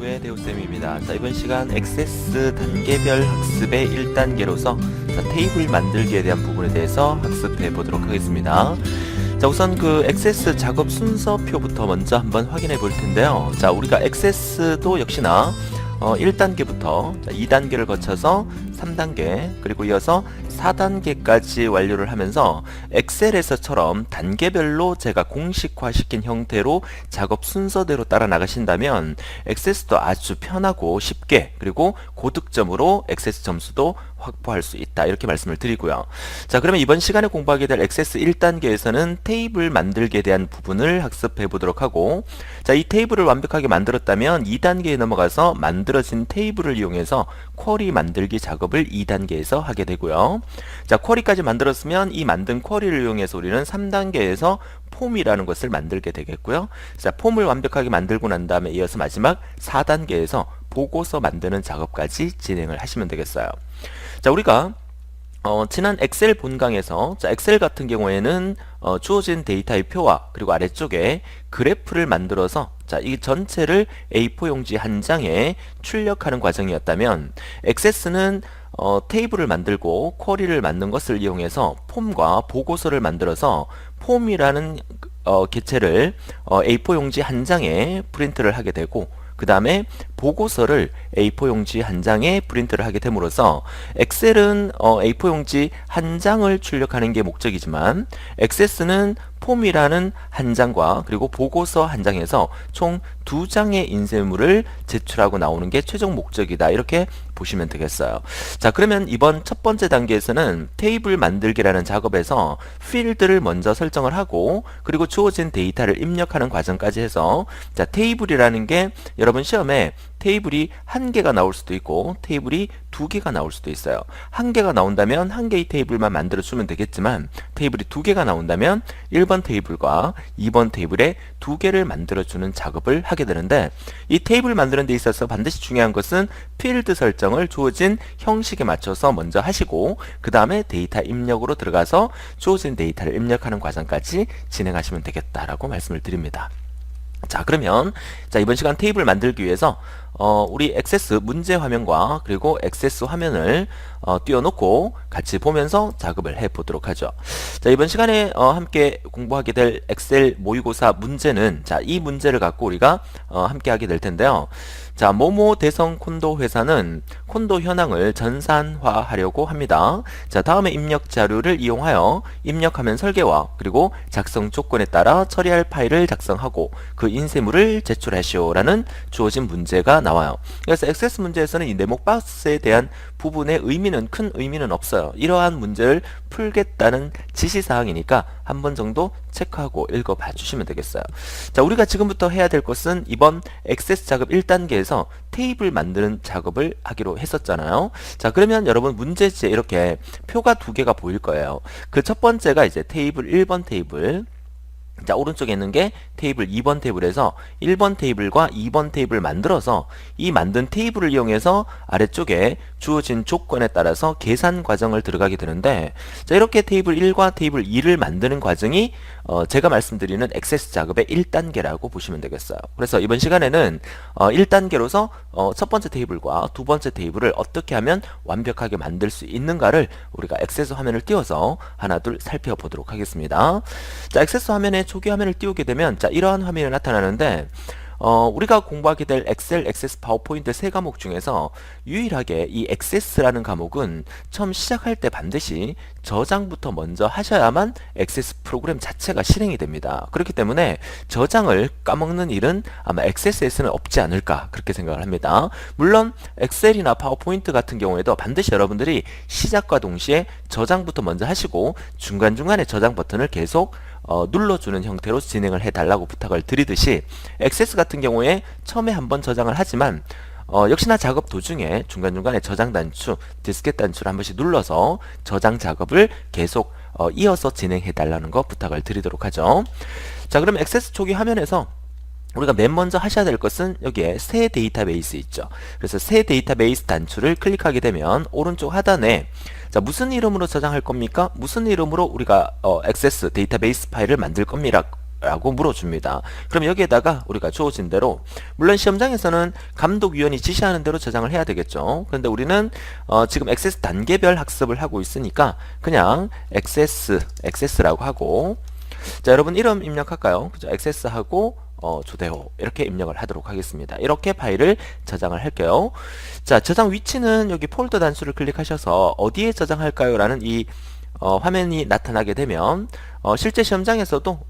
연구의 대우쌤입니다. 자, 이번 시간 액세스 단계별 학습의 1단계로서 테이블 만들기에 대한 부분에 대해서 학습해 보도록 하겠습니다. 자, 우선 그 액세스 작업 순서표부터 먼저 한번 확인해 볼 텐데요. 자, 우리가 액세스도 역시나 1단계부터 2단계를 거쳐서 3단계 그리고 이어서 4단계까지 완료를 하면서 엑셀에서처럼 단계별로 제가 공식화시킨 형태로 작업 순서대로 따라 나가신다면 액세스도 아주 편하고 쉽게 그리고 고득점으로 액세스 점수도 확보할 수 있다, 이렇게 말씀을 드리고요. 자, 그러면 이번 시간에 공부하게 될 액세스 1단계에서는 테이블 만들기에 대한 부분을 학습해 보도록 하고, 자, 이 테이블을 완벽하게 만들었다면 2단계에 넘어가서 만들어진 테이블을 이용해서 쿼리 만들기 작업을 2단계에서 하게 되고요. 자, 쿼리까지 만들었으면 이 만든 쿼리를 이용해서 우리는 3단계에서 폼이라는 것을 만들게 되겠고요. 자, 폼을 완벽하게 만들고 난 다음에 이어서 마지막 4단계에서 보고서 만드는 작업까지 진행을 하시면 되겠어요. 자, 우리가 지난 엑셀 본강에서 엑셀 같은 경우에는 주어진 데이터의 표와 그리고 아래쪽에 그래프를 만들어서 이 전체를 A4 용지 한 장에 출력하는 과정이었다면, 액세스는 테이블을 만들고 쿼리를 만든 것을 이용해서 폼과 보고서를 만들어서 폼이라는 개체를 A4 용지 한 장에 프린트를 하게 되고, 그 다음에 보고서를 A4 용지 한 장에 프린트를 하게 됨으로써 엑셀은 A4 용지 한 장을 출력하는 게 목적이지만 액세스는 폼이라는 한 장과 그리고 보고서 한 장에서 총 2장의 인쇄물을 제출하고 나오는 게 최종 목적이다, 이렇게 보시면 되겠어요. 자, 그러면 이번 첫 번째 단계에서는 테이블 만들기라는 작업에서 필드를 먼저 설정을 하고 그리고 주어진 데이터를 입력하는 과정까지 해서, 자, 테이블이라는 게 여러분 시험에 테이블이 1개가 나올 수도 있고 테이블이 2개가 나올 수도 있어요. 1개가 나온다면 1개의 테이블만 만들어 주면 되겠지만, 테이블이 2개가 나온다면 1번 테이블과 2번 테이블에 2개를 만들어 주는 작업을 하게 되는데, 이 테이블 만드는 데 있어서 반드시 중요한 것은 필드 설정을 주어진 형식에 맞춰서 먼저 하시고 그 다음에 데이터 입력으로 들어가서 주어진 데이터를 입력하는 과정까지 진행하시면 되겠다라고 말씀을 드립니다. 자, 그러면 이번 시간 테이블 만들기 위해서 우리 액세스 문제 화면과 그리고 액세스 화면을 띄워놓고 같이 보면서 작업을 해 보도록 하죠. 자, 이번 시간에 함께 공부하게 될 엑셀 모의고사 문제는, 자, 이 문제를 갖고 우리가 함께 하게 될 텐데요. 자, 모모 대성 콘도 회사는 콘도 현황을 전산화하려고 합니다. 자, 다음에 입력 자료를 이용하여 입력하면 설계와 그리고 작성 조건에 따라 처리할 파일을 작성하고 그 인쇄물을 제출하시오라는 주어진 문제가 나와요. 그래서 액세스 문제에서는 이 네모 박스에 대한 부분의 큰 의미는 없어요. 이러한 문제를 풀겠다는 지시사항이니까 한 번 정도 체크하고 읽어봐 주시면 되겠어요. 자, 우리가 지금부터 해야 될 것은 이번 액세스 작업 1단계에서 테이블 만드는 작업을 하기로 했었잖아요. 자, 그러면 여러분 문제지에 이렇게 표가 2개가 보일 거예요. 그 첫 번째가 이제 테이블 1번 테이블, 자, 오른쪽에 있는 게 테이블 2번 테이블에서 1번 테이블과 2번 테이블을 만들어서 이 만든 테이블을 이용해서 아래쪽에 주어진 조건에 따라서 계산 과정을 들어가게 되는데, 자, 이렇게 테이블 1과 테이블 2를 만드는 과정이 제가 말씀드리는 액세스 작업의 1단계라고 보시면 되겠어요. 그래서 이번 시간에는 1단계로서 첫 번째 테이블과 두 번째 테이블을 어떻게 하면 완벽하게 만들 수 있는가를 우리가 액세스 화면을 띄워서 하나 둘 살펴보도록 하겠습니다. 자, 액세스 화면에 초기 화면을 띄우게 되면, 자, 이러한 화면이 나타나는데, 우리가 공부하게 될 엑셀, 액세스, 파워포인트 세 과목 중에서 유일하게 이 액세스라는 과목은 처음 시작할 때 반드시 저장부터 먼저 하셔야만 액세스 프로그램 자체가 실행이 됩니다. 그렇기 때문에 저장을 까먹는 일은 아마 액세스에서는 없지 않을까, 그렇게 생각을 합니다. 물론 엑셀이나 파워포인트 같은 경우에도 반드시 여러분들이 시작과 동시에 저장부터 먼저 하시고 중간중간에 저장 버튼을 계속 눌러주는 형태로 진행을 해달라고 부탁을 드리듯이, 액세스 같은 경우에 처음에 한번 저장을 하지만 역시나 작업 도중에 중간중간에 저장 단추, 디스켓 단추를 한 번씩 눌러서 저장 작업을 계속 이어서 진행해 달라는 거 부탁을 드리도록 하죠. 자, 그럼 액세스 초기 화면에서 우리가 맨 먼저 하셔야 될 것은 여기에 새 데이터베이스 있죠. 그래서 새 데이터베이스 단추를 클릭하게 되면 오른쪽 하단에, 자, 무슨 이름으로 저장할 겁니까? 무슨 이름으로 우리가 액세스 데이터베이스 파일을 만들 겁니다. 라고 물어줍니다. 그럼 여기에다가 우리가 주어진 대로, 물론 시험장에서는 감독위원이 지시하는 대로 저장을 해야 되겠죠. 그런데 우리는 지금 액세스 단계별 학습을 하고 있으니까 그냥 액세스라고 하고, 자, 여러분 이름 입력할까요? 그죠? 액세스하고 조대호 이렇게 입력을 하도록 하겠습니다. 이렇게 파일을 저장을 할게요. 자, 저장 위치는 여기 폴더 단수를 클릭하셔서 어디에 저장할까요? 라는 이 화면이 나타나게 되면 실제 시험장에서도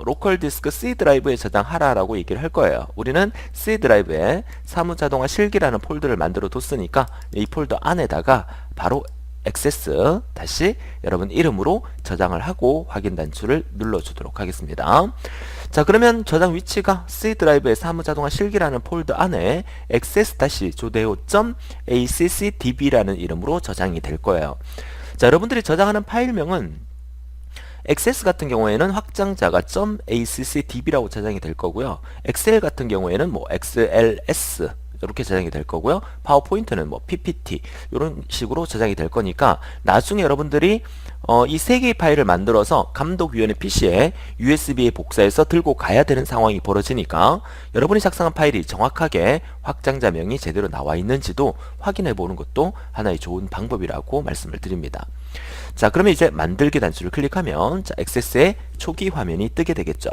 로컬 디스크 C 드라이브에 저장하라 라고 얘기를 할 거예요. 우리는 C 드라이브에 사무자동화 실기라는 폴더를 만들어 뒀으니까 이 폴더 안에다가 바로 액세스 다시 여러분 이름으로 저장을 하고 확인 단추를 눌러주도록 하겠습니다. 자, 그러면 저장 위치가 C 드라이브의 사무자동화 실기라는 폴더 안에 액세스 다시 조대호.accdb라는 이름으로 저장이 될 거예요. 자, 여러분들이 저장하는 파일명은 액세스 같은 경우에는 확장자가 .accdb라고 저장이 될 거고요. 엑셀 같은 경우에는 뭐 XLS 이렇게 저장이 될 거고요. 파워포인트는 뭐 PPT 이런 식으로 저장이 될 거니까 나중에 여러분들이 이 세 개의 파일을 만들어서 감독위원회 PC에 USB에 복사해서 들고 가야 되는 상황이 벌어지니까 여러분이 작성한 파일이 정확하게 확장자명이 제대로 나와 있는지도 확인해 보는 것도 하나의 좋은 방법이라고 말씀을 드립니다. 자, 그러면 이제 만들기 단추를 클릭하면 자, 액세스의 초기 화면이 뜨게 되겠죠.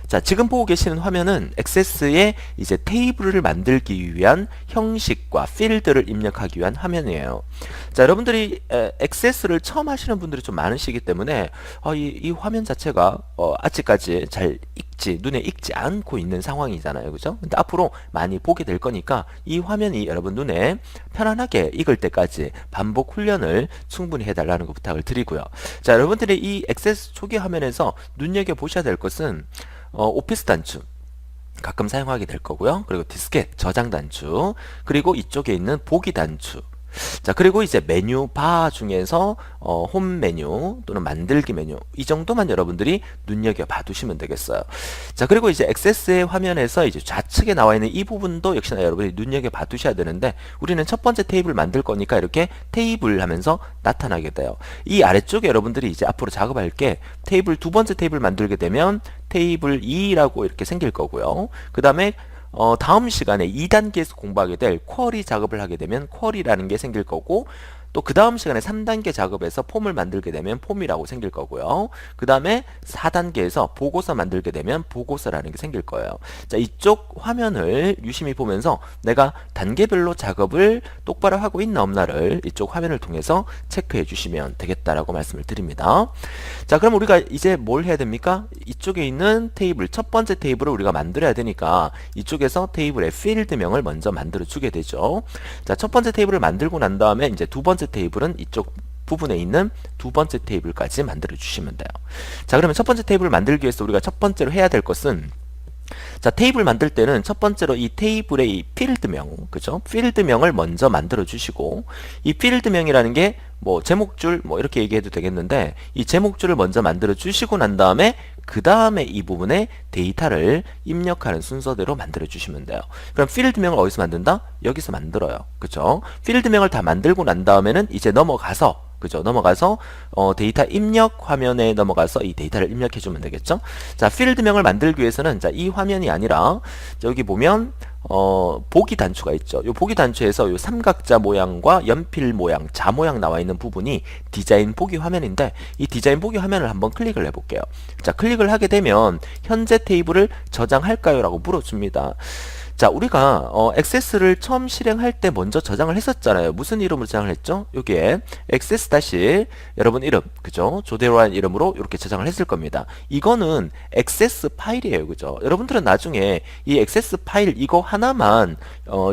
자, 지금 보고 계시는 화면은 액세스에 이제 테이블을 만들기 위한 형식과 필드를 입력하기 위한 화면이에요. 자, 여러분들이 액세스를 처음 하시는 분들이 좀 많으시기 때문에 이 화면 자체가 아직까지 잘 눈에 익지 않고 있는 상황이잖아요. 그죠? 근데 앞으로 많이 보게 될 거니까 이 화면이 여러분 눈에 편안하게 익을 때까지 반복 훈련을 충분히 해달라는 거 부탁을 드리고요. 자, 여러분들이 이 액세스 초기 화면에서 눈여겨보셔야 될 것은 오피스 단추 가끔 사용하게 될 거고요. 그리고 디스켓 저장 단추, 그리고 이쪽에 있는 보기 단추. 자, 그리고 이제 메뉴 바 중에서 홈 메뉴 또는 만들기 메뉴, 이 정도만 여러분들이 눈여겨봐 두시면 되겠어요. 자, 그리고 이제 액세스의 화면에서 이제 좌측에 나와 있는 이 부분도 역시나 여러분이 눈여겨봐 두셔야 되는데, 우리는 첫 번째 테이블 만들 거니까 이렇게 테이블 하면서 나타나게 돼요. 이 아래쪽에 여러분들이 이제 앞으로 작업할 게 테이블 두 번째 테이블 만들게 되면 테이블 2라고 이렇게 생길 거고요. 그 다음에 다음 시간에 2단계에서 공부하게 될 쿼리 작업을 하게 되면 쿼리라는 게 생길 거고, 또 그 다음 시간에 3단계 작업에서 폼을 만들게 되면 폼이라고 생길 거고요. 그 다음에 4단계에서 보고서 만들게 되면 보고서라는 게 생길 거예요. 자, 이쪽 화면을 유심히 보면서 내가 단계별로 작업을 똑바로 하고 있나 없나를 이쪽 화면을 통해서 체크해 주시면 되겠다라고 말씀을 드립니다. 자, 그럼 우리가 이제 뭘 해야 됩니까? 이쪽에 있는 테이블, 첫 번째 테이블을 우리가 만들어야 되니까 이쪽에서 테이블의 필드명을 먼저 만들어 주게 되죠. 자, 첫 번째 테이블을 만들고 난 다음에 이제 두 번째 테이블은 이쪽 부분에 있는 두 번째 테이블까지 만들어 주시면 돼요. 자, 그러면 첫 번째 테이블을 만들기 위해서 우리가 첫 번째로 해야 될 것은, 자, 테이블 만들 때는 첫 번째로 이 테이블의 이 필드명, 그죠? 필드명을 먼저 만들어 주시고, 이 필드명이라는 게 뭐 제목줄 뭐 이렇게 얘기해도 되겠는데, 이 제목줄을 먼저 만들어 주시고 난 다음에 그 다음에 이 부분에 데이터를 입력하는 순서대로 만들어 주시면 돼요. 그럼 필드명을 어디서 만든다? 여기서 만들어요. 그죠? 필드명을 다 만들고 난 다음에는 이제 넘어가서, 그죠? 넘어가서 데이터 입력 화면에 넘어가서 이 데이터를 입력해 주면 되겠죠? 자, 필드명을 만들기 위해서는 자, 이 화면이 아니라 여기 보면 보기 단추가 있죠. 이 보기 단추에서 이 삼각자 모양과 연필 모양, 자 모양 나와 있는 부분이 디자인 보기 화면인데, 이 디자인 보기 화면을 한번 클릭을 해 볼게요. 자, 클릭을 하게 되면 현재 테이블을 저장할까요? 라고 물어줍니다. 자, 우리가 액세스를 처음 실행할 때 먼저 저장을 했었잖아요. 무슨 이름으로 저장을 했죠? 여기에 액세스 다시 여러분 이름, 그죠? 조대로라는 이름으로 이렇게 저장을 했을 겁니다. 이거는 액세스 파일이에요. 그죠? 여러분들은 나중에 이 액세스 파일 이거 하나만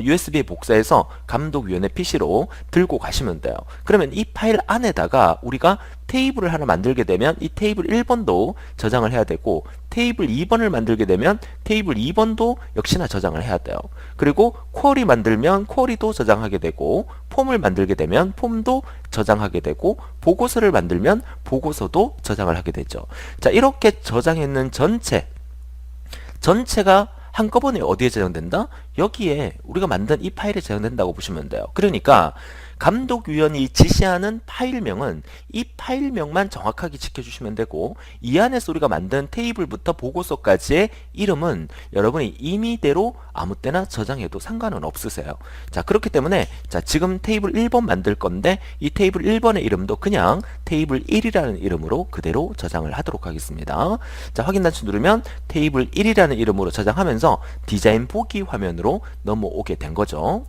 USB에 복사해서 감독위원회 PC로 들고 가시면 돼요. 그러면 이 파일 안에다가 우리가 테이블을 하나 만들게 되면 이 테이블 1번도 저장을 해야 되고, 테이블 2번을 만들게 되면 테이블 2번도 역시나 저장을 해야 돼요. 그리고 쿼리 만들면 쿼리도 저장하게 되고, 폼을 만들게 되면 폼도 저장하게 되고, 보고서를 만들면 보고서도 저장을 하게 되죠. 자, 이렇게 저장했는 전체가 한꺼번에 어디에 저장된다? 여기에 우리가 만든 이 파일에 저장된다고 보시면 돼요. 그러니까 감독위원이 지시하는 파일명은 이 파일명만 정확하게 지켜주시면 되고, 이 안에서 우리가 만든 테이블부터 보고서까지의 이름은 여러분이 임의대로 아무 때나 저장해도 상관은 없으세요. 자, 그렇기 때문에 자, 지금 테이블 1번 만들 건데 이 테이블 1번의 이름도 그냥 테이블 1이라는 이름으로 그대로 저장을 하도록 하겠습니다. 자, 확인 단추 누르면 테이블 1이라는 이름으로 저장하면서 디자인 보기 화면으로 넘어오게 된 거죠.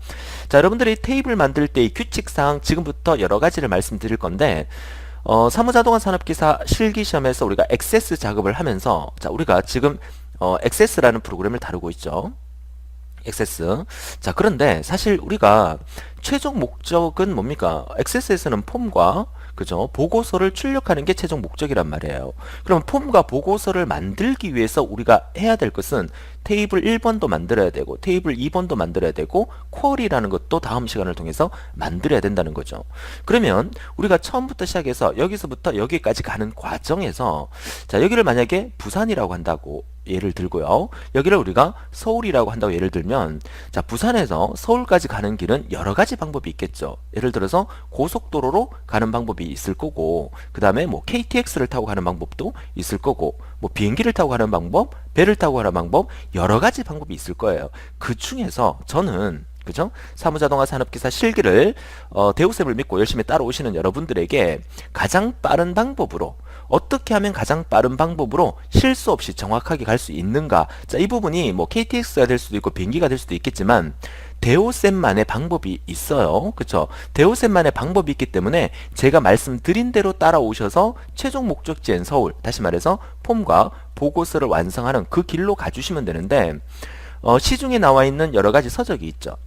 자, 여러분들이 테이블 만들 때의 규칙상 지금부터 여러 가지를 말씀드릴 건데, 사무자동화 산업기사 실기시험에서 우리가 액세스 작업을 하면서, 자, 우리가 지금 액세스라는 프로그램을 다루고 있죠. 액세스. 자, 그런데 사실 우리가 최종 목적은 뭡니까? 액세스에서는 폼과 그죠? 보고서를 출력하는 게 최종 목적이란 말이에요. 그럼 폼과 보고서를 만들기 위해서 우리가 해야 될 것은 테이블 1번도 만들어야 되고 테이블 2번도 만들어야 되고 쿼리라는 것도 다음 시간을 통해서 만들어야 된다는 거죠. 그러면 우리가 처음부터 시작해서 여기서부터 여기까지 가는 과정에서, 자, 여기를 만약에 부산이라고 한다고 예를 들고요. 여기를 우리가 서울이라고 한다고 예를 들면, 자, 부산에서 서울까지 가는 길은 여러 가지 방법이 있겠죠. 예를 들어서 고속도로로 가는 방법이 있을 거고, 그 다음에 뭐 KTX를 타고 가는 방법도 있을 거고, 뭐 비행기를 타고 가는 방법, 배를 타고 가는 방법, 여러 가지 방법이 있을 거예요. 그 중에서 저는 그죠? 사무자동화 산업기사 실기를 대우쌤을 믿고 열심히 따라오시는 여러분들에게 가장 빠른 방법으로, 어떻게 하면 가장 빠른 방법으로 실수 없이 정확하게 갈 수 있는가? 자, 이 부분이 뭐 KTX가 될 수도 있고 비행기가 될 수도 있겠지만 대우쌤만의 방법이 있어요. 그쵸? 대우쌤만의 방법이 있기 때문에 제가 말씀드린 대로 따라오셔서 최종 목적지인 서울, 다시 말해서 폼과 보고서를 완성하는 그 길로 가주시면 되는데, 시중에 나와 있는 여러 가지 서적이 있죠.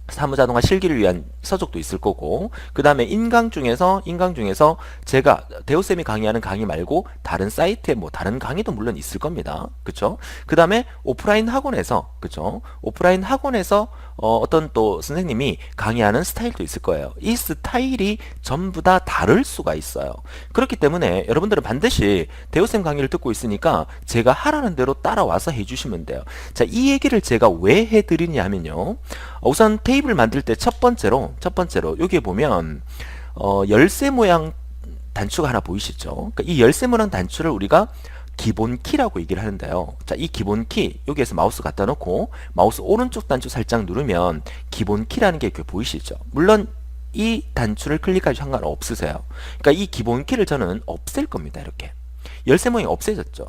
사무자동화 실기를 위한 서적도 있을 거고, 그 다음에 인강 중에서 제가 대우쌤이 강의하는 강의 말고 다른 사이트에 뭐 다른 강의도 물론 있을 겁니다. 그쵸? 그 다음에 오프라인 학원에서, 그쵸? 오프라인 학원에서 어떤 또 선생님이 강의하는 스타일도 있을 거예요. 이 스타일이 전부 다 다를 수가 있어요. 그렇기 때문에 여러분들은 반드시 대우쌤 강의를 듣고 있으니까 제가 하라는 대로 따라와서 해주시면 돼요. 자, 이 얘기를 제가 왜 해드리냐 하면요, 우선 테이블 만들 때 첫 번째로 여기에 보면 열쇠 모양 단추가 하나 보이시죠? 그러니까 이 열쇠 모양 단추를 우리가 기본 키라고 얘기를 하는데요. 자, 이 기본 키, 여기에서 마우스 갖다 놓고 마우스 오른쪽 단추 살짝 누르면 기본 키라는 게 이렇게 보이시죠? 물론 이 단추를 클릭하셔도 상관없으세요. 그러니까 이 기본 키를 저는 없앨 겁니다. 이렇게 열쇠 모양이 없어졌죠.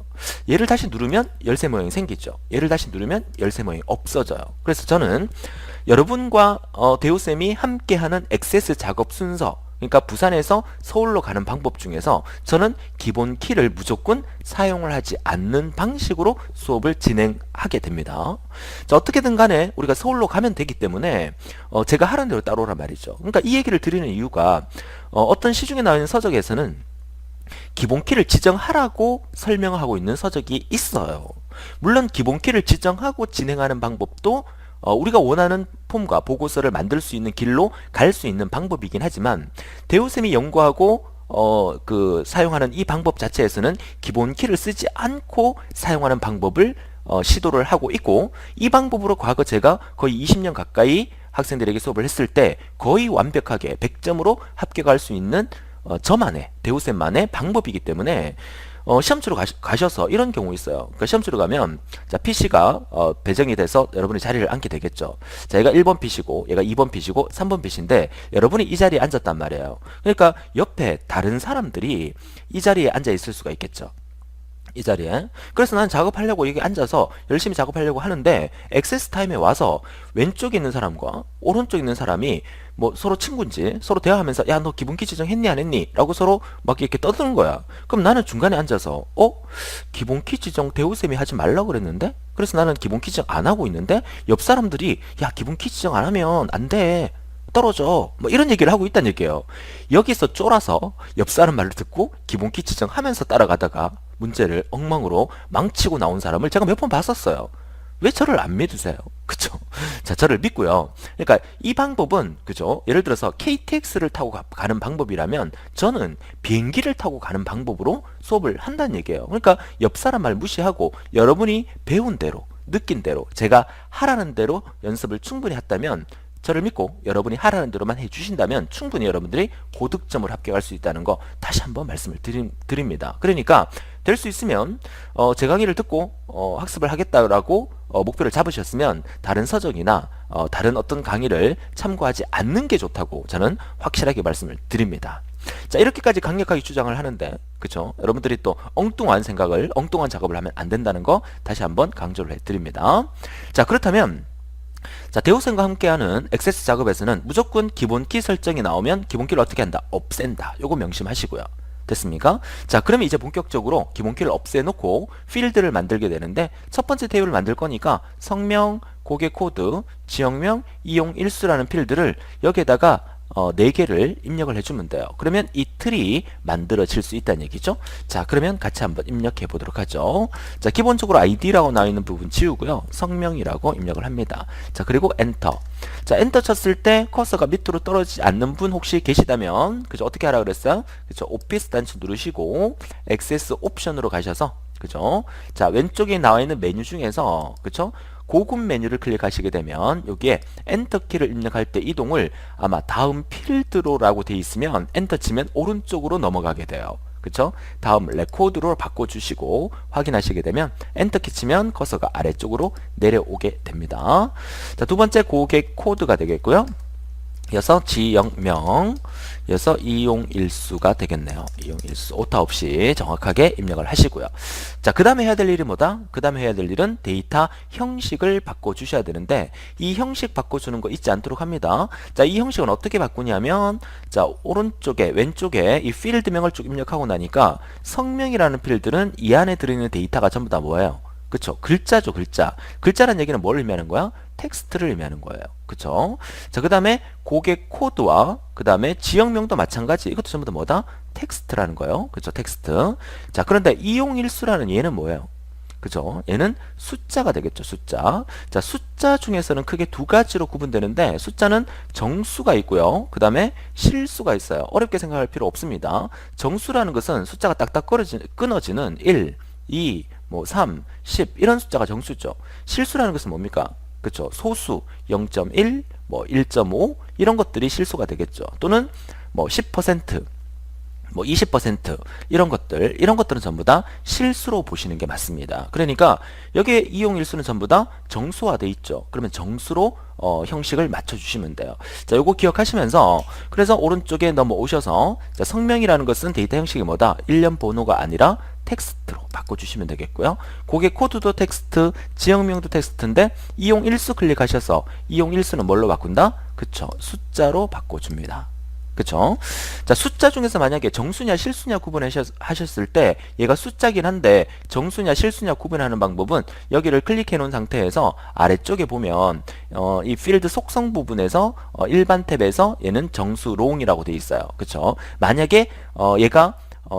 얘를 다시 누르면 열쇠 모양이 생기죠. 얘를 다시 누르면 열쇠 모양이 없어져요. 그래서 저는 여러분과 대우쌤이 함께하는 액세스 작업 순서, 그러니까 부산에서 서울로 가는 방법 중에서 저는 기본 키를 무조건 사용을 하지 않는 방식으로 수업을 진행하게 됩니다. 자, 어떻게든 간에 우리가 서울로 가면 되기 때문에 제가 하라는 대로 따라오란 말이죠. 그러니까 이 얘기를 드리는 이유가 어떤 시중에 나와 있는 서적에서는 기본 키를 지정하라고 설명하고 있는 서적이 있어요. 물론 기본 키를 지정하고 진행하는 방법도 우리가 원하는 폼과 보고서를 만들 수 있는 길로 갈 수 있는 방법이긴 하지만 대우쌤이 연구하고 사용하는 이 방법 자체에서는 기본 키를 쓰지 않고 사용하는 방법을 시도를 하고 있고, 이 방법으로 과거 제가 거의 20년 가까이 학생들에게 수업을 했을 때 거의 완벽하게 100점으로 합격할 수 있는 저만의, 대우쌤만의 방법이기 때문에 시험치로 가셔서 이런 경우 있어요. 그러니까 시험치로 가면, 자, PC가 배정이 돼서 여러분이 자리를 앉게 되겠죠. 자, 얘가 1번 PC고 얘가 2번 PC고 3번 PC인데 여러분이 이 자리에 앉았단 말이에요. 그러니까 옆에 다른 사람들이 이 자리에 앉아 있을 수가 있겠죠. 이 자리에. 그래서 나는 작업하려고 여기 앉아서 열심히 작업하려고 하는데 액세스 타임에 와서 왼쪽에 있는 사람과 오른쪽에 있는 사람이 뭐 서로 친구인지 서로 대화하면서 야, 너 기본키 지정했니 안 했니? 라고 서로 막 이렇게 떠드는 거야. 그럼 나는 중간에 앉아서 기본키 지정 대우쌤이 하지 말라고 그랬는데? 그래서 나는 기본키 지정 안 하고 있는데 옆 사람들이 야, 기본키 지정 안 하면 안 돼, 떨어져, 뭐 이런 얘기를 하고 있다는 얘기예요. 여기서 쫄아서 옆 사람 말을 듣고 기본키 지정하면서 따라가다가 문제를 엉망으로 망치고 나온 사람을 제가 몇 번 봤었어요. 왜 저를 안 믿으세요? 그쵸? 자, 저를 믿고요. 그러니까 이 방법은, 그죠? 예를 들어서 KTX를 타고 가는 방법이라면 저는 비행기를 타고 가는 방법으로 수업을 한다는 얘기예요. 그러니까 옆 사람 말 무시하고 여러분이 배운 대로, 느낀 대로, 제가 하라는 대로 연습을 충분히 했다면 저를 믿고 여러분이 하라는 대로만 해주신다면 충분히 여러분들이 고득점을 합격할 수 있다는 거 다시 한번 말씀을 드립니다. 그러니까 될 수 있으면 제 강의를 듣고 학습을 하겠다라고 목표를 잡으셨으면 다른 서적이나 다른 어떤 강의를 참고하지 않는 게 좋다고 저는 확실하게 말씀을 드립니다. 자, 이렇게까지 강력하게 주장을 하는데, 그쵸? 여러분들이 또 엉뚱한 생각을, 엉뚱한 작업을 하면 안 된다는 거 다시 한번 강조를 해드립니다. 자, 그렇다면 자, 대우생과 함께하는 액세스 작업에서는 무조건 기본키 설정이 나오면 기본키를 어떻게 한다? 없앤다. 요거 명심하시고요. 됐습니까? 자, 그러면 이제 본격적으로 기본키를 없애놓고 필드를 만들게 되는데, 첫 번째 테이블을 만들 거니까 성명, 고객 코드, 지역명, 이용 일수라는 필드를 여기에다가 4개를 입력을 해주면 돼요. 그러면 이 틀이 만들어질 수 있다는 얘기죠. 자, 그러면 같이 한번 입력해 보도록 하죠. 자, 기본적으로 id라고 나와 있는 부분 지우고요. 성명이라고 입력을 합니다. 자, 그리고 엔터. 자, 엔터 쳤을 때 커서가 밑으로 떨어지지 않는 분 혹시 계시다면, 그죠? 어떻게 하라 그랬어요? 그죠? 오피스 단추 누르시고 액세스 옵션으로 가셔서, 그죠? 자, 왼쪽에 나와 있는 메뉴 중에서, 그죠? 고급 메뉴를 클릭하시게 되면 여기에 엔터 키를 입력할 때 이동을 아마 다음 필드로라고 돼 있으면 엔터 치면 오른쪽으로 넘어가게 돼요. 그쵸? 다음 레코드로 바꿔주시고 확인하시게 되면 엔터 키 치면 커서가 아래쪽으로 내려오게 됩니다. 자, 두 번째 고객 코드가 되겠고요. 이어서 지역명, 이어서 이용일수가 되겠네요. 이용일수 오타 없이 정확하게 입력을 하시고요. 자, 그 다음에 해야 될 일이 뭐다? 그 다음에 해야 될 일은 데이터 형식을 바꿔주셔야 되는데, 이 형식 바꿔주는 거 잊지 않도록 합니다. 자, 이 형식은 어떻게 바꾸냐면, 자, 오른쪽에 왼쪽에 이 필드명을 쭉 입력하고 나니까 성명이라는 필드는 이 안에 들어있는 데이터가 전부 다 뭐예요? 그쵸? 글자죠, 글자. 글자란 얘기는 뭘 의미하는 거야? 텍스트를 의미하는 거예요. 그쵸? 자, 그 다음에 고객 코드와 그 다음에 지역명도 마찬가지. 이것도 전부 다 뭐다? 텍스트라는 거예요. 그쵸? 텍스트. 자, 그런데 이용일수라는 얘는 뭐예요? 그죠? 얘는 숫자가 되겠죠, 숫자. 자, 숫자 중에서는 크게 두 가지로 구분되는데, 숫자는 정수가 있고요. 그 다음에 실수가 있어요. 어렵게 생각할 필요 없습니다. 정수라는 것은 숫자가 딱딱 끊어지는 1, 2, 3, 10 이런 숫자가 정수죠. 실수라는 것은 뭡니까? 그쵸? 소수 0.1, 1.5 이런 것들이 실수가 되겠죠. 또는 10%, 20% 이런 것들은 전부 다 실수로 보시는 게 맞습니다. 그러니까 여기에 이용일수는 전부 다 정수화돼 있죠. 그러면 정수로 형식을 맞춰주시면 돼요. 자, 요거 기억하시면서, 그래서 오른쪽에 넘어오셔서, 자, 성명이라는 것은 데이터 형식이 뭐다? 일련 번호가 아니라 텍스트로 바꿔주시면 되겠고요. 고객 코드도 텍스트, 지역명도 텍스트인데 이용 일수 클릭하셔서 이용 일수는 뭘로 바꾼다? 그쵸? 숫자로 바꿔줍니다. 그쵸? 자, 숫자 중에서 만약에 정수냐 실수냐 구분하셨을 때 얘가 숫자긴 한데 정수냐 실수냐 구분하는 방법은 여기를 클릭해 놓은 상태에서 아래쪽에 보면 이 필드 속성 부분에서 일반 탭에서 얘는 정수롱이라고 되어 있어요. 그쵸? 만약에 얘가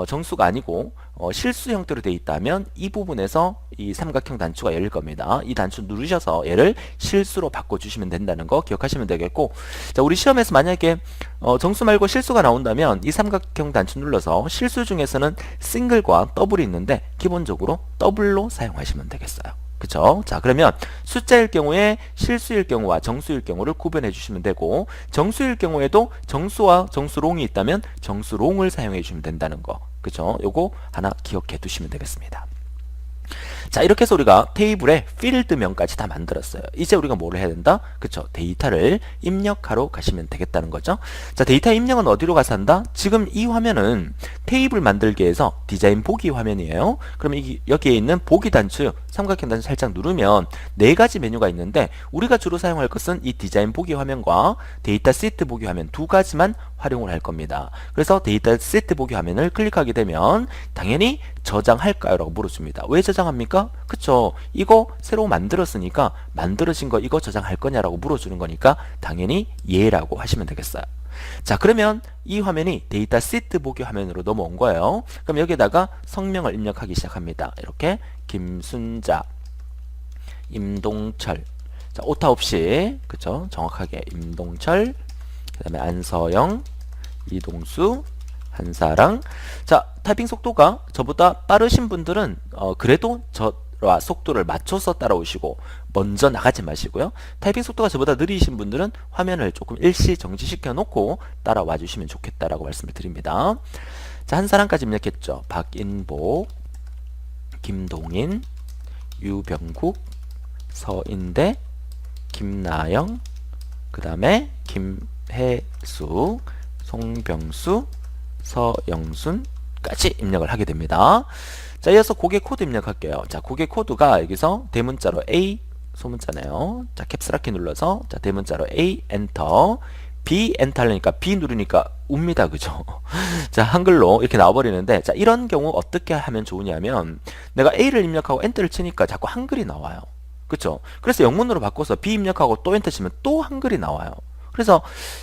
정수가 아니고 실수 형태로 되어 있다면 이 부분에서 이 삼각형 단추가 열릴 겁니다. 이 단추 누르셔서 얘를 실수로 바꿔주시면 된다는 거 기억하시면 되겠고, 자, 우리 시험에서 만약에 정수 말고 실수가 나온다면 이 삼각형 단추 눌러서 실수 중에서는 싱글과 더블이 있는데 기본적으로 더블로 사용하시면 되겠어요. 그쵸? 자, 그러면 숫자일 경우에 실수일 경우와 정수일 경우를 구분해 주시면 되고, 정수일 경우에도 정수와 정수롱이 있다면 정수롱을 사용해 주시면 된다는 거. 그쵸? 요거 하나 기억해 두시면 되겠습니다. 자, 이렇게 해서 우리가 테이블에 필드명까지 다 만들었어요. 이제 우리가 뭐를 해야 된다? 그쵸? 데이터를 입력하러 가시면 되겠다는 거죠. 자, 데이터 입력은 어디로 가서 한다? 지금 이 화면은 테이블 만들기에서 디자인 보기 화면이에요. 그러면 여기에 있는 보기 단추, 삼각형 단추 살짝 누르면 4가지 메뉴가 있는데 우리가 주로 사용할 것은 이 디자인 보기 화면과 데이터 시트 보기 화면 2가지만 활용을 할 겁니다. 그래서 데이터 시트 보기 화면을 클릭하게 되면 당연히 저장할까요? 라고 물어줍니다. 왜 저장합니까? 그쵸? 이거 새로 만들었으니까 만들어진 거 이거 저장할 거냐라고 물어주는 거니까 당연히 예라고 하시면 되겠어요. 자, 그러면 이 화면이 데이터 시트 보기 화면으로 넘어온 거예요. 그럼 여기에다가 성명을 입력하기 시작합니다. 이렇게 김순자, 임동철, 자, 오타 없이, 그쵸? 정확하게 임동철, 그 다음에 안서영, 이동수, 한사랑. 자, 타이핑 속도가 저보다 빠르신 분들은 그래도 타이핑과 속도를 맞춰서 따라오시고 먼저 나가지 마시고요. 타이핑 속도가 저보다 느리신 분들은 화면을 조금 일시 정지시켜 놓고 따라와 주시면 좋겠다라고 말씀을 드립니다. 자, 한 사람까지 입력했죠. 박인복, 김동인, 유병국, 서인대, 김나영, 그 다음에 김혜수, 송병수, 서영순까지 입력을 하게 됩니다. 자, 이어서 고객 코드 입력할게요. 자, 고객 코드가 여기서 대문자로 A, 소문자네요. 자, 캡스라키 눌러서, 자, 대문자로 A, 엔터, B, 엔터 하려니까 B 누르니까 웁니다. 그죠? 자, 한글로 이렇게 나와버리는데, 자, 이런 경우 어떻게 하면 좋으냐면, 내가 A를 입력하고 엔터를 치니까 자꾸 한글이 나와요. 그쵸? 그래서 영문으로 바꿔서 B 입력하고 또 엔터 치면 또 한글이 나와요. 그래서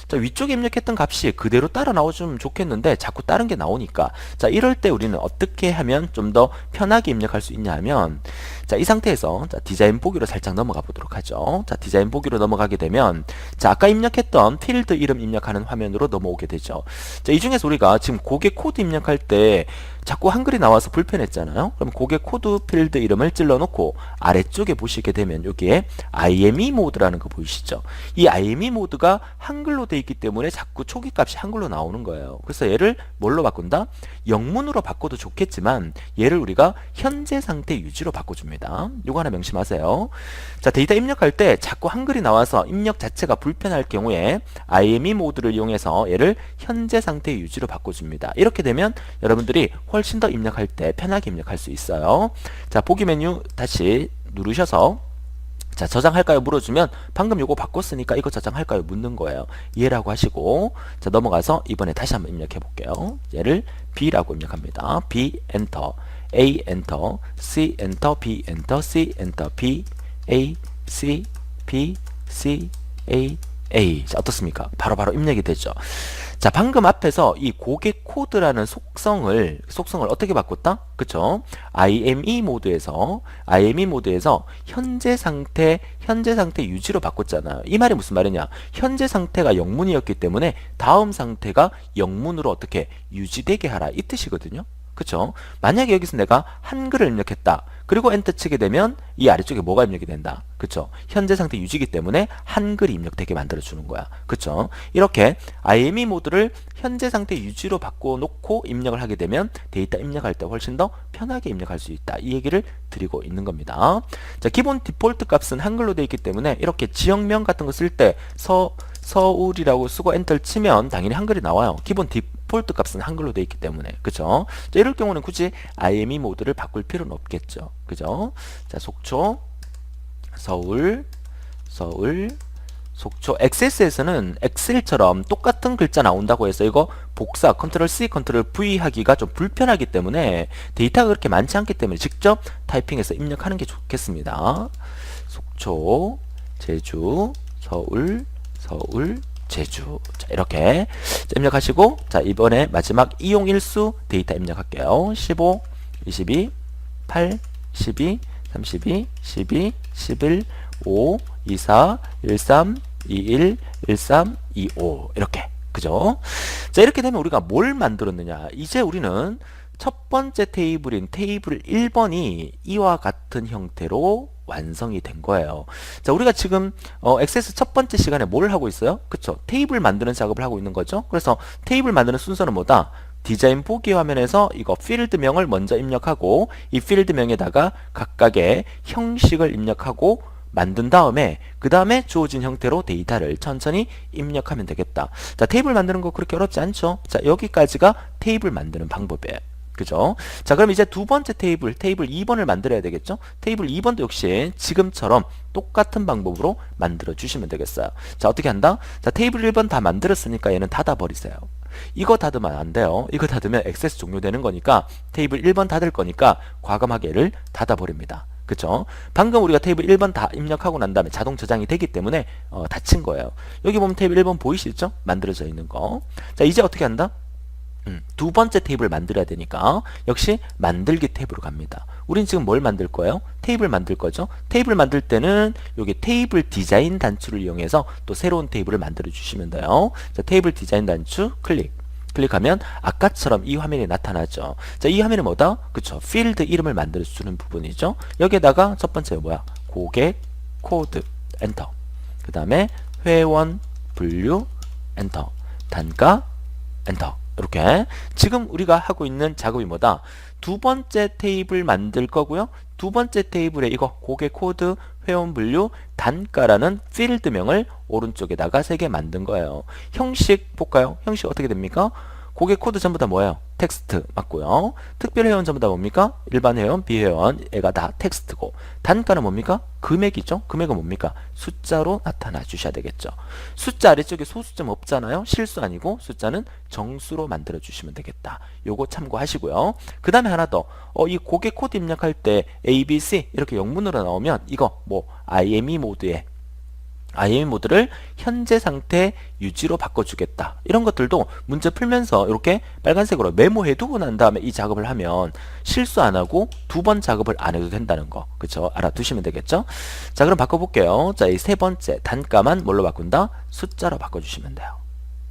자, 위쪽에 입력했던 값이 그대로 따라 나오면 좋겠는데 자꾸 다른 게 나오니까, 자, 이럴 때 우리는 어떻게 하면 좀 더 편하게 입력할 수 있냐 하면, 자, 이 상태에서 자, 디자인 보기로 살짝 넘어가 보도록 하죠. 자, 디자인 보기로 넘어가게 되면, 자, 아까 입력했던 필드 이름 입력하는 화면으로 넘어오게 되죠. 자, 이 중에서 우리가 지금 고객 코드 입력할 때 자꾸 한글이 나와서 불편했잖아요. 그럼 고객 코드 필드 이름을 찔러 놓고 아래쪽에 보시게 되면 여기에 IME 모드라는 거 보이시죠? 이 IME 모드가 한글로 되어 있기 때문에 자꾸 초기 값이 한글로 나오는 거예요. 그래서 얘를 뭘로 바꾼다? 영문으로 바꿔도 좋겠지만 얘를 우리가 현재 상태 유지로 바꿔줍니다. 요거 하나 명심하세요. 자, 데이터 입력할 때 자꾸 한글이 나와서 입력 자체가 불편할 경우에 IME 모드를 이용해서 얘를 현재 상태 유지로 바꿔줍니다. 이렇게 되면 여러분들이 훨씬 더 입력할 때 편하게 입력할 수 있어요. 자, 보기 메뉴 다시 누르셔서, 자, 저장할까요? 물어주면 방금 요거 바꿨으니까 이거 저장할까요? 묻는 거예요. 예라고 하시고, 자, 넘어가서 이번에 다시 한번 입력해 볼게요. 얘를 B라고 입력합니다. B 엔터, A 엔터, C 엔터, B 엔터, C 엔터, B, A, C, B, C, A, A. 자, 어떻습니까? 바로바로 입력이 되죠. 자, 방금 앞에서 이 고객 코드라는 속성을 어떻게 바꿨다? 그쵸? IME 모드에서 현재 상태 유지로 바꿨잖아요. 이 말이 무슨 말이냐? 현재 상태가 영문이었기 때문에 다음 상태가 영문으로 어떻게 유지되게 하라, 이 뜻이거든요. 그쵸? 만약에 여기서 내가 한글을 입력했다. 그리고 엔터 치게 되면 이 아래쪽에 뭐가 입력이 된다. 그쵸? 현재 상태 유지기 때문에 한글이 입력되게 만들어주는 거야. 그쵸? 이렇게 IME 모드를 현재 상태 유지로 바꿔놓고 입력을 하게 되면 데이터 입력할 때 훨씬 더 편하게 입력할 수 있다. 이 얘기를 드리고 있는 겁니다. 자, 기본 디폴트 값은 한글로 되어 있기 때문에 이렇게 지역명 같은 거 쓸 때 서울이라고 쓰고 엔터를 치면 당연히 한글이 나와요. 기본 디폴트 값은 한글로 되어 있기 때문에. 그죠? 자, 이럴 경우는 굳이 IME 모드를 바꿀 필요는 없겠죠. 그죠? 자, 속초, 서울, 속초. XS에서는 엑셀처럼 똑같은 글자 나온다고 해서 이거 복사 컨트롤 C, 컨트롤 V 하기가 좀 불편하기 때문에 데이터가 그렇게 많지 않기 때문에 직접 타이핑해서 입력하는 게 좋겠습니다. 속초, 제주, 서울, 제주. 자, 이렇게 입력하시고, 자, 이번에 마지막 이용일수 데이터 입력할게요. 15, 22, 8, 12, 32, 12, 11, 5, 24, 13, 21, 13, 25. 이렇게. 그죠? 자, 이렇게 되면 우리가 뭘 만들었느냐? 이제 우리는 첫 번째 테이블인 테이블 1번이 이와 같은 형태로 완성이 된 거예요. 자, 우리가 지금 액세스 첫 번째 시간에 뭘 하고 있어요? 그쵸? 테이블 만드는 작업을 하고 있는 거죠. 그래서 테이블 만드는 순서는 뭐다? 디자인 보기 화면에서 이거 필드명을 먼저 입력하고 이 필드명에다가 각각의 형식을 입력하고 만든 다음에 그 다음에 주어진 형태로 데이터를 천천히 입력하면 되겠다. 자, 테이블 만드는 거 그렇게 어렵지 않죠? 자, 여기까지가 테이블 만드는 방법이에요. 그죠? 자, 그럼 이제 두 번째 테이블 2번을 만들어야 되겠죠? 테이블 2번도 역시 지금처럼 똑같은 방법으로 만들어 주시면 되겠어요. 자, 어떻게 한다? 자, 테이블 1번 다 만들었으니까 얘는 닫아버리세요. 이거 닫으면 안 돼요. 이거 닫으면 액세스 종료되는 거니까 테이블 1번 닫을 거니까 과감하게 얘를 닫아버립니다. 그쵸? 방금 우리가 테이블 1번 다 입력하고 난 다음에 자동 저장이 되기 때문에 닫힌 거예요. 여기 보면 테이블 1번 보이시죠? 만들어져 있는 거. 자, 이제 어떻게 한다? 두 번째 테이블을 만들어야 되니까 역시 만들기 탭으로 갑니다. 우린 지금 뭘 만들 거예요? 테이블 만들 거죠? 테이블 만들 때는 여기 테이블 디자인 단추를 이용해서 또 새로운 테이블을 만들어 주시면 돼요. 자, 테이블 디자인 단추 클릭. 클릭하면 아까처럼 이 화면이 나타나죠. 자, 이 화면이 뭐다? 그쵸. 필드 이름을 만들어주는 부분이죠. 여기에다가 첫 번째 뭐야? 고객 코드 엔터. 그 다음에 회원 분류 엔터. 단가 엔터. 이렇게 지금 우리가 하고 있는 작업이 뭐다? 두 번째 테이블 만들 거고요. 두 번째 테이블에 이거 고객 코드, 회원 분류, 단가라는 필드명을 오른쪽에다가 3개 만든 거예요. 형식 볼까요? 형식 어떻게 됩니까? 고객 코드 전부 다 뭐예요? 텍스트 맞고요. 특별 회원 전부 다 뭡니까? 일반 회원, 비회원 얘가 다 텍스트고, 단가는 뭡니까? 금액이죠. 금액은 뭡니까? 숫자로 나타나 주셔야 되겠죠. 숫자 아래쪽에 소수점 없잖아요. 실수 아니고 숫자는 정수로 만들어 주시면 되겠다. 요거 참고하시고요. 그 다음에 하나 더, 이 고객 코드 입력할 때 ABC 이렇게 영문으로 나오면 이거 뭐 IME 모드를 현재 상태 유지로 바꿔주겠다. 이런 것들도 문제 풀면서 이렇게 빨간색으로 메모해 두고 난 다음에 이 작업을 하면 실수 안 하고 두 번 작업을 안 해도 된다는 거. 그쵸? 알아두시면 되겠죠? 자, 그럼 바꿔볼게요. 자, 이 세 번째 단가만 뭘로 바꾼다? 숫자로 바꿔주시면 돼요.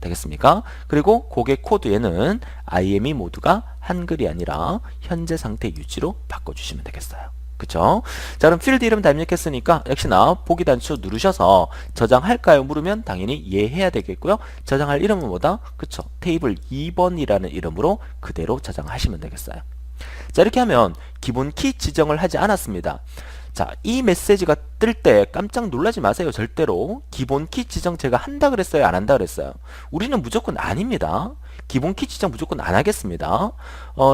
되겠습니까? 그리고 고객 코드에는 IME 모드가 한글이 아니라 현재 상태 유지로 바꿔주시면 되겠어요. 그쵸? 자, 그럼 필드 이름 다 입력했으니까 역시나 보기 단추 누르셔서 저장할까요? 물으면 당연히 예 해야 되겠고요. 저장할 이름은 뭐다? 그쵸? 테이블 2번이라는 이름으로 그대로 저장하시면 되겠어요. 자, 이렇게 하면 기본 키 지정을 하지 않았습니다. 자, 이 메시지가 뜰 때 깜짝 놀라지 마세요. 절대로 기본 키 지정 제가 한다 그랬어요? 안 한다 그랬어요? 우리는 무조건 아닙니다. 기본 키 지정 무조건 안 하겠습니다.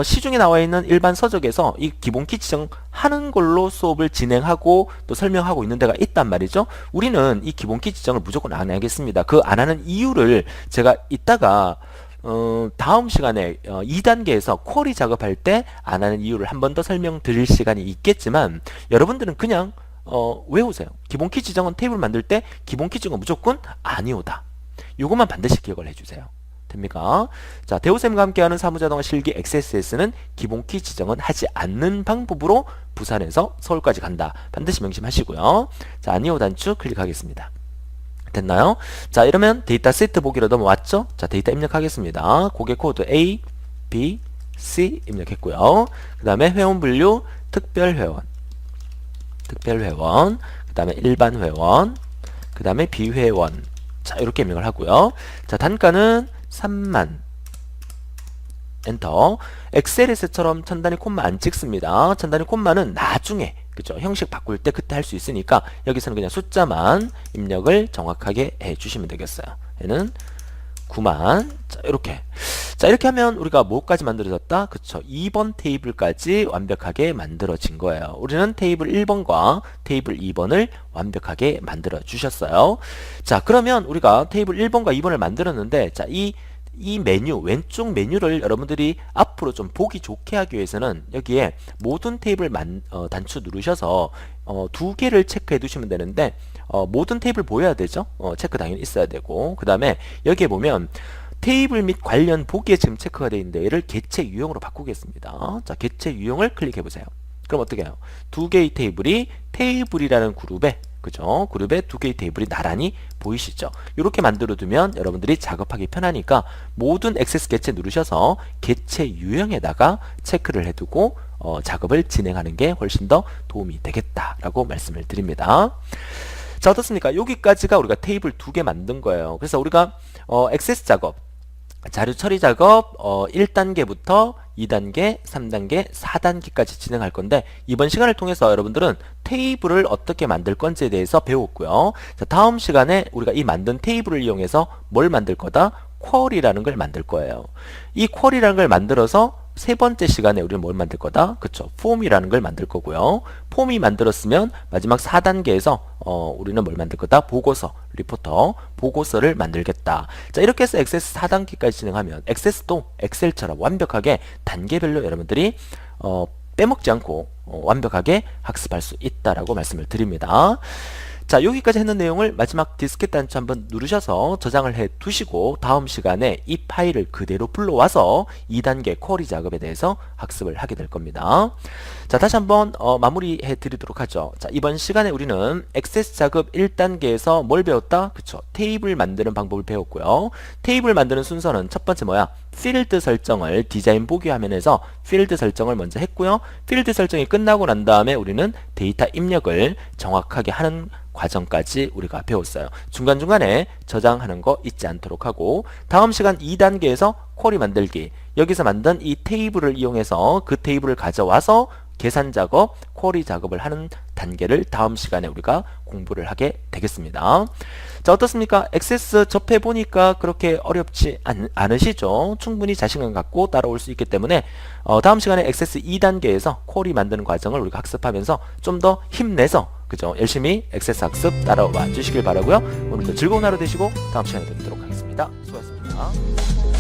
시중에 나와 있는 일반 서적에서 이 기본 키 지정 하는 걸로 수업을 진행하고 또 설명하고 있는 데가 있단 말이죠. 우리는 이 기본 키 지정을 무조건 안 하겠습니다. 그 안 하는 이유를 제가 이따가 다음 시간에 2단계에서 쿼리 작업할 때 안 하는 이유를 한 번 더 설명드릴 시간이 있겠지만, 여러분들은 그냥 외우세요. 기본 키 지정은 테이블 만들 때 기본 키 지정은 무조건 아니오다. 요것만 반드시 기억을 해주세요. 됩니까? 자, 대우쌤과 함께하는 사무자동화 실기 XSS는 기본 키 지정은 하지 않는 방법으로 부산에서 서울까지 간다. 반드시 명심하시고요. 자, 아니오 단추 클릭하겠습니다. 됐나요? 자, 이러면 데이터 세트 보기로 넘어왔죠? 자, 데이터 입력하겠습니다. 고객 코드 A, B, C 입력했고요. 그 다음에 회원 분류, 특별 회원, 그 다음에 일반 회원, 그 다음에 비회원. 자, 이렇게 입력을 하고요. 자, 단가는 3만. 엔터. 엑셀에서처럼 천단위 콤마 안 찍습니다. 천단위 콤마는 나중에, 그죠? 형식 바꿀 때 그때 할 수 있으니까 여기서는 그냥 숫자만 입력을 정확하게 해주시면 되겠어요. 얘는 9만. 자, 이렇게. 자, 이렇게 하면 우리가 뭐까지 만들어졌다? 그쵸? 2번 테이블까지 완벽하게 만들어진 거예요. 우리는 테이블 1번과 테이블 2번을 완벽하게 만들어 주셨어요. 자, 그러면 우리가 테이블 1번과 2번을 만들었는데, 자, 이 메뉴, 왼쪽 메뉴를 여러분들이 앞으로 좀 보기 좋게 하기 위해서는 여기에 모든 테이블 단추 누르셔서 2개를 체크해 두시면 되는데, 모든 테이블 보여야 되죠? 체크 당연히 있어야 되고, 그 다음에 여기에 보면 테이블 및 관련 보기에 지금 체크가 되어 있는데 얘를 개체 유형으로 바꾸겠습니다. 자, 개체 유형을 클릭해 보세요. 그럼 어떻게 해요? 2개의 테이블이 테이블이라는 그룹에, 그죠? 그룹에 2개의 테이블이 나란히 보이시죠? 이렇게 만들어 두면 여러분들이 작업하기 편하니까 모든 액세스 개체 누르셔서 개체 유형에다가 체크를 해두고 작업을 진행하는 게 훨씬 더 도움이 되겠다라고 말씀을 드립니다. 자, 어떻습니까? 여기까지가 우리가 테이블 2개 만든 거예요. 그래서 우리가 액세스 작업, 자료 처리 작업 1단계부터 2단계, 3단계, 4단계까지 진행할 건데, 이번 시간을 통해서 여러분들은 테이블을 어떻게 만들 건지에 대해서 배웠고요. 자, 다음 시간에 우리가 이 만든 테이블을 이용해서 뭘 만들 거다? 쿼리라는 걸 만들 거예요. 이 쿼리라는 걸 만들어서 세 번째 시간에 우리는 뭘 만들 거다? 그쵸? 폼이라는 걸 만들 거고요. 폼이 만들었으면 마지막 4단계에서 우리는 뭘 만들 거다? 보고서, 리포터, 보고서를 만들겠다. 자, 이렇게 해서 액세스 4단계까지 진행하면 액세스도 엑셀처럼 완벽하게 단계별로 여러분들이 빼먹지 않고 완벽하게 학습할 수 있다라고 말씀을 드립니다. 자, 여기까지 했는 내용을 마지막 디스켓 단추 한번 누르셔서 저장을 해 두시고 다음 시간에 이 파일을 그대로 불러와서 2단계 쿼리 작업에 대해서 학습을 하게 될 겁니다. 자, 다시 한번 마무리해 드리도록 하죠. 자, 이번 시간에 우리는 액세스 작업 1단계에서 뭘 배웠다? 그쵸? 테이블 만드는 방법을 배웠고요. 테이블 만드는 순서는 첫 번째 뭐야? 필드 설정을 디자인 보기 화면에서 필드 설정을 먼저 했고요. 필드 설정이 끝나고 난 다음에 우리는 데이터 입력을 정확하게 하는 과정까지 우리가 배웠어요. 중간중간에 저장하는 거 잊지 않도록 하고, 다음 시간 2단계에서 쿼리 만들기, 여기서 만든 이 테이블을 이용해서 그 테이블을 가져와서 계산 작업, 쿼리 작업을 하는 단계를 다음 시간에 우리가 공부를 하게 되겠습니다. 자, 어떻습니까? 액세스 접해보니까 그렇게 어렵지 않으시죠? 충분히 자신감 갖고 따라올 수 있기 때문에 다음 시간에 액세스 2단계에서 쿼리 만드는 과정을 우리가 학습하면서 좀 더 힘내서, 그죠? 열심히 액세스 학습 따라와 주시길 바라고요. 오늘도 즐거운 하루 되시고 다음 시간에 뵙도록 하겠습니다. 수고하셨습니다.